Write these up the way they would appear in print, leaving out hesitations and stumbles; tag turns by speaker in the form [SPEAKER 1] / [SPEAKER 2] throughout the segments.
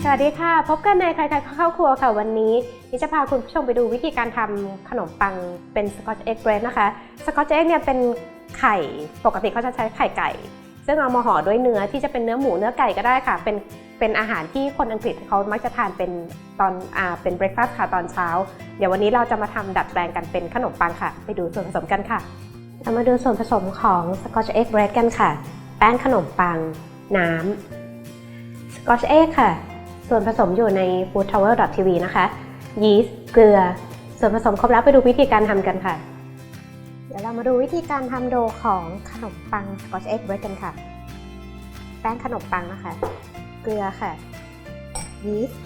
[SPEAKER 1] สวัสดีค่ะพบกันในใครๆเข้าครัวค่ะวันนี้นิจะพาคุณผู้ชมไปดูวิธีการทำขนมปังเป็นสกอตช์เอ็กเบรดนะคะสกอตช์เอ็กเนี่ยเป็นไข่ปกติเขาจะใช้ไข่ไก่ซึ่งเอามาห่อด้วยเนื้อที่จะเป็นเนื้อหมูเนื้อไก่ก็ได้ค่ะเป็นอาหารที่คนอังกฤษเขามักจะทานเป็นตอนเป็นเบรคฟาสต์ค่ะตอนเช้าเดี๋ยววันนี้เราจะมาทำดัดแปลงกันเป็นขนมปังค่ะไปดูส่วนผสมกันค่ะเรามาดูส่วนผสมของสกอตช์เอ็กเบรดกันค่ะแป้งขนมปังน้ำสกอตช์เอ็กค่ะส่วนผสมอยู่ใน foodtower.tv นะคะยีสต์เกลือส่วนผสมครบแล้วไปดูวิธีการทำกันค่ะเดี๋ยวเรามาดูวิธีการทำโดของขนมปัง Scotch Egg Bread กันค่ะแป้งขนมปังนะคะเกลือค่ะยีสต์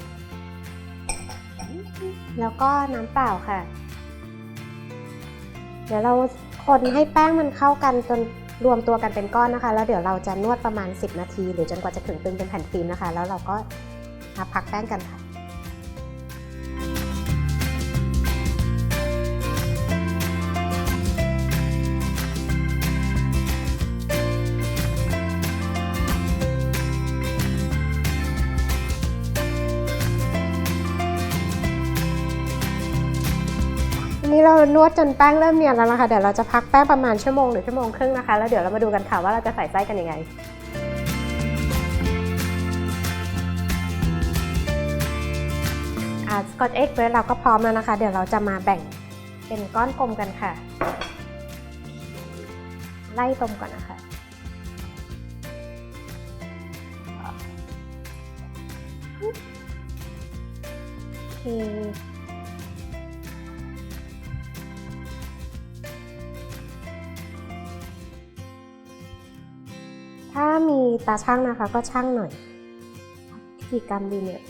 [SPEAKER 1] แล้วก็น้ำเปล่าค่ะเดี๋ยวเราคนให้แป้งมันเข้ากันจนรวมตัวกันเป็นก้อนนะคะแล้วเดี๋ยวเราจะนวดประมาณ10นาทีหรือจนกว่าจะถึงตึงเป็นแผ่นฟิล์มนะคะแล้วเราก็มาพักแป้งกันค่ะอันนี้เรานวดจนแป้งเริ่มเนียนแล้วนะคะเดี๋ยวเราจะพักแป้งประมาณชั่วโมงหรือชั่วโมงครึ่งนะคะแล้วเดี๋ยวเรามาดูกันค่ะว่าเราจะใส่ไส้กันยังไงสกอตช์เอ็กเบรดเราก็พร้อมแล้วนะคะเดี๋ยวเราจะมาแบ่งเป็นก้อนกลมกันค่ะไล่ตรงก่อนนะคะถ้ามีตาช่างนะคะก็ช่างหน่อยกี่กรัมดีเนี่ย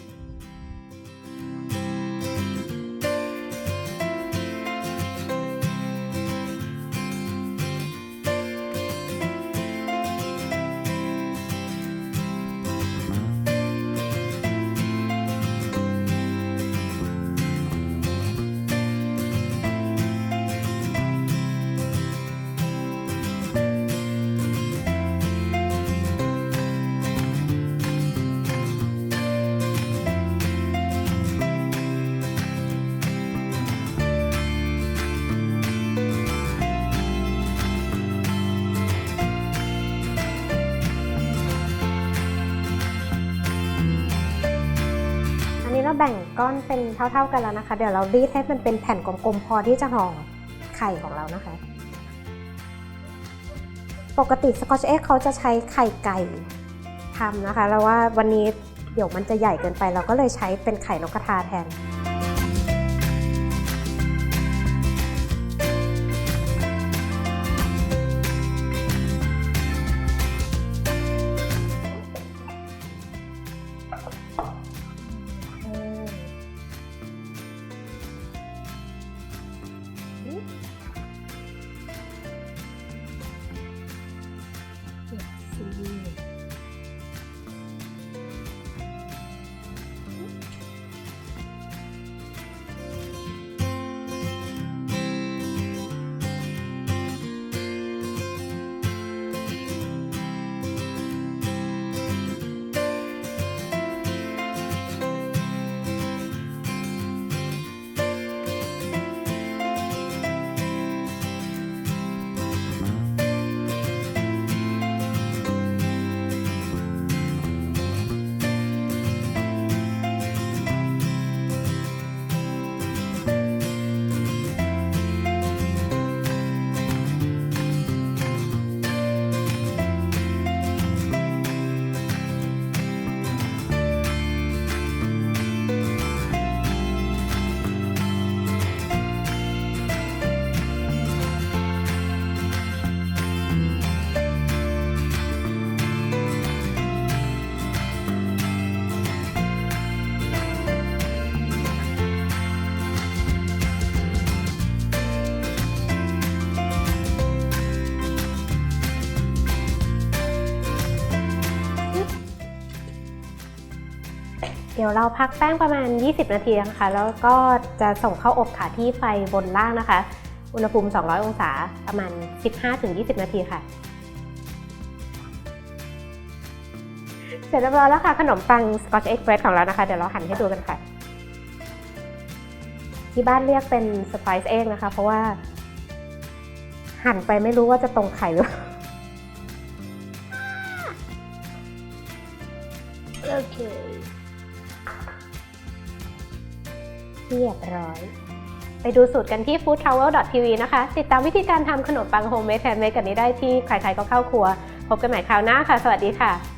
[SPEAKER 1] เราแบ่งก้อนเป็นเท่าๆกันแล้วนะคะเดี๋ยวเรารีดให้มันเป็นแผ่นกลมๆพอที่จะห่อไข่ของเรานะคะปกติสกอตช์เอ็กเขาจะใช้ไข่ไก่ทำนะคะแล้วว่าวันนี้เดี๋ยวมันจะใหญ่เกินไปเราก็เลยใช้เป็นไข่นกกระทาแทนเดี๋ยวเราพักแป้งประมาณ20นาทีนะคะแล้วก็จะส่งเข้าอบค่ะที่ไฟบนล่างนะคะอุณหภูมิ200องศาประมาณ 15-20 นาทีค่ะ เสร็จเรียบร้อยแล้วค่ะขนมปังสกอตช์เอ็กเพรสของเรานะคะเดี๋ยวเราหั่นให้ดูกันค่ะที่บ้านเรียกเป็นสไปซ์เอ็กนะคะเพราะว่าหั่นไปไม่รู้ว่าจะตรงไข่หรือโอเคเรียบร้อยไปดูสูตรกันที่ foodtravel.tv นะคะติดตามวิธีการทำขนมปังโฮมเมดแฮนด์เมดกันนี้ได้ที่ใครๆก็เข้าครัวพบกันใหม่คราวหน้าค่ะสวัสดีค่ะ